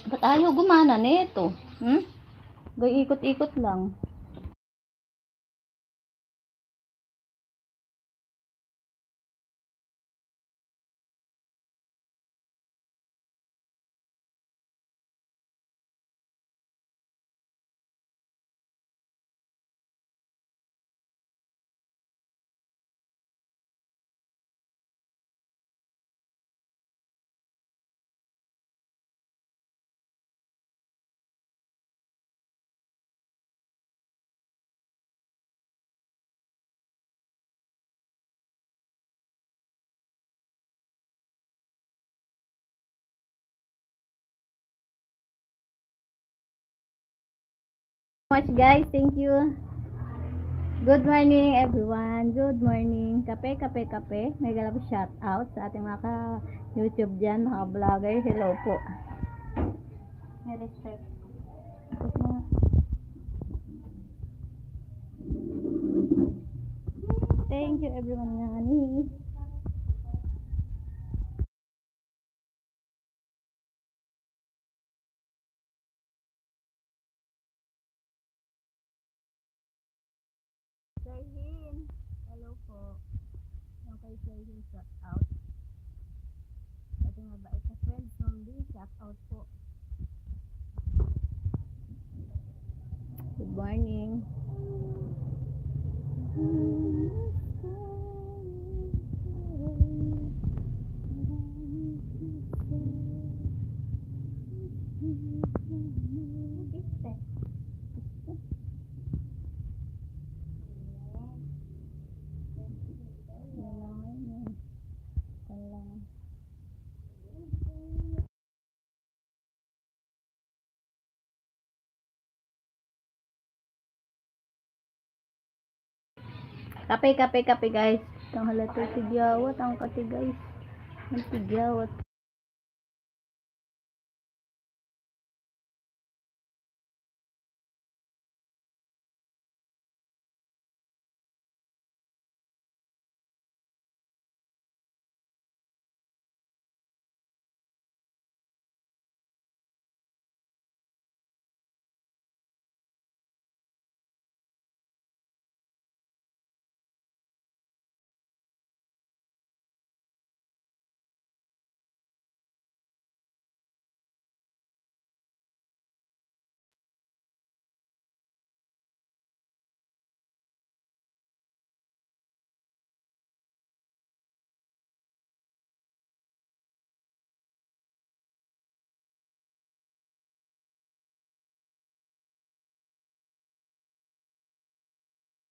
Ba't ayaw gumana nito? Gay ikot-ikot lang. Much guys, thank you. Good morning everyone. Good morning. Kape, kape, kape. May galap shout out sa ating mga YouTube dyan, mga vlogger. Hello po. May respect. Thank you everyone nga ni. Sherhin. Hello po. Yung kay Sherhin shout out. Ating mabait na friend, zombie, shout out po. Good morning. Kape, kape, kape guys. Ang halata tigyawat ang kati guys. Ang tigyawat.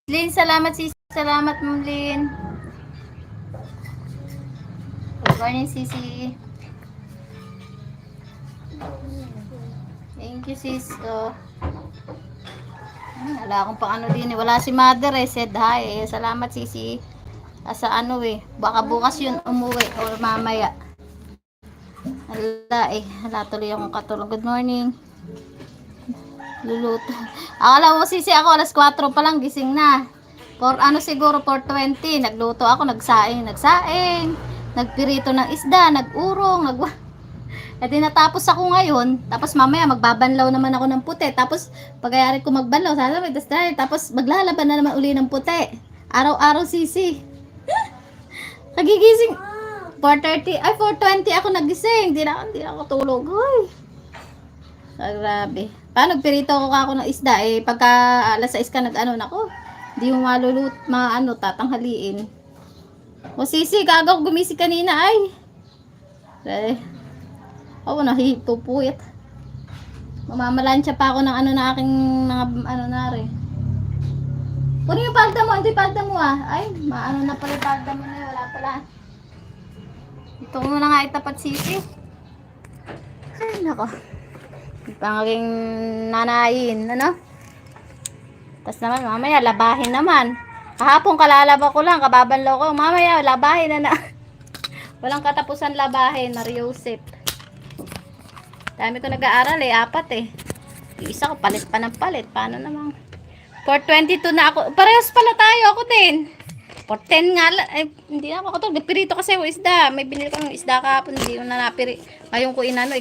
Lin, salamat sis. Salamat mo Lin. Good morning Sisi. Thank you sis. Wala akong pang ano din eh. Wala si mother eh. Said hi eh. Salamat Sisi. Sa ano eh. Baka bukas yun umuwi or mamaya. Hala eh. Hala tuloy akong katulong. Good morning. Luluto. Akala mo Sisi ako alas 4 pa lang gising na. For ano siguro 4:20. Nagluto ako. Nagsaing. Nagpirito ng isda. Nagurong. At natapos ako ngayon, tapos mamaya magbabanlaw naman ako ng puti. Tapos pagkayari ko magbanlaw, tapos maglalaban na naman uli ng puti. Araw-araw Sisi. Nagigising 4:30, ay 4:20 ako nagising. Hindi na ako tulog. Hoy. Grabe. Paano pirito ako ng isda eh pagka alas 6 ka nag-ano nako. Hindi mo tatanghaliin. O Sisi, gago gumising kanina ay. Oo, nahihipupuyat. Mamamalansya pa ako ng ano na aking mga ano na rin. Kunin yung palda mo, hindi palda mo ah. Ay, maano na pala yung palda mo na yun, wala pala. Ito ko na nga itapat Sisi. Ay, nako. Pangaging nanayin, ano? Tapos naman, mamaya labahin naman. Kahapon kalalaba ko lang, kababanlaw ko. Mamaya, labahin na. Walang katapusan labahin, Mariosep. Dami ko nag-aaral eh, 4 eh. Yung isa ko, palit pa ng palit. Paano naman? 4:22 na ako. Parehas pala tayo, ako din. 4:10 nga lang. Eh, hindi na ako ito. Pirito kasi yung isda. May binili ko ng isda kahapon. Hindi ko na napiri. Ngayon ko inano,